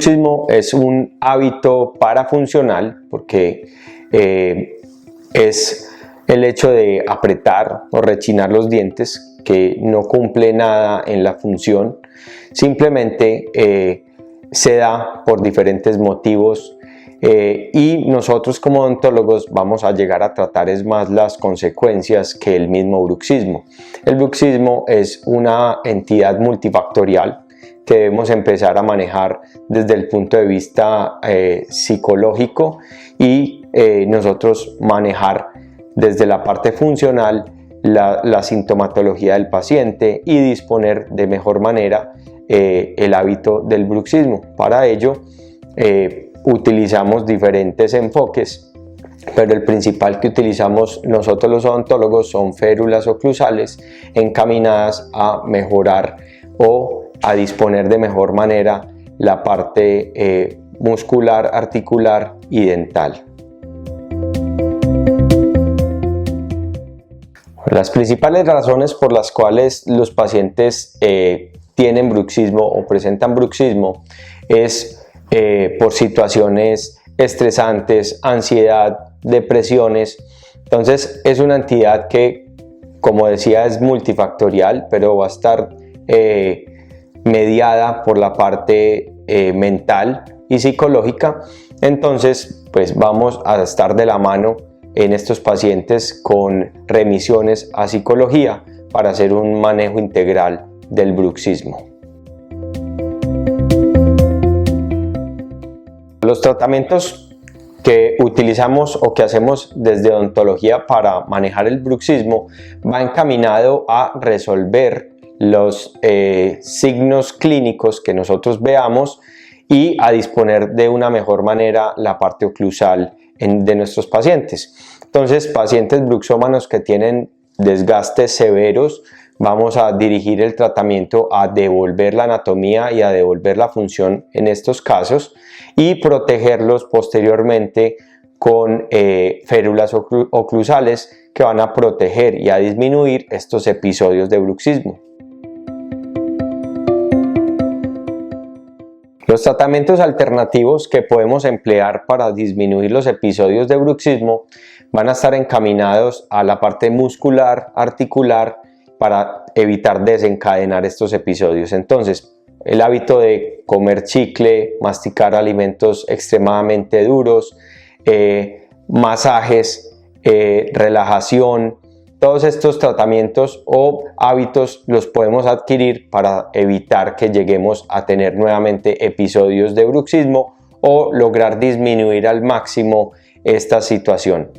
bruxismo es un hábito parafuncional porque es el hecho de apretar o rechinar los dientes, que no cumple nada en la función, simplemente se da por diferentes motivos y nosotros como odontólogos vamos a llegar a tratar es más las consecuencias que el mismo bruxismo. El bruxismo es una entidad multifactorial que debemos empezar a manejar desde el punto de vista psicológico y nosotros manejar desde la parte funcional la sintomatología del paciente y disponer de mejor manera el hábito del bruxismo. Para ello utilizamos diferentes enfoques, pero el principal que utilizamos nosotros los odontólogos son férulas oclusales encaminadas a mejorar o a disponer de mejor manera la parte muscular, articular y dental. Las principales razones por las cuales los pacientes tienen bruxismo o presentan bruxismo es por situaciones estresantes, ansiedad, depresiones. Entonces es una entidad que, como decía, es multifactorial, pero va a estar mediada por la parte mental y psicológica. Entonces pues vamos a estar de la mano en estos pacientes con remisiones a psicología para hacer un manejo integral del bruxismo. Los tratamientos que utilizamos o que hacemos desde odontología para manejar el bruxismo va encaminado a resolver los signos clínicos que nosotros veamos y a disponer de una mejor manera la parte oclusal de nuestros pacientes. Entonces, pacientes bruxómanos que tienen desgastes severos, vamos a dirigir el tratamiento a devolver la anatomía y a devolver la función en estos casos y protegerlos posteriormente con férulas oclusales que van a proteger y a disminuir estos episodios de bruxismo. Los tratamientos alternativos que podemos emplear para disminuir los episodios de bruxismo van a estar encaminados a la parte muscular, articular, para evitar desencadenar estos episodios. Entonces, el hábito de comer chicle, masticar alimentos extremadamente duros, masajes, relajación, todos estos tratamientos o hábitos los podemos adquirir para evitar que lleguemos a tener nuevamente episodios de bruxismo o lograr disminuir al máximo esta situación.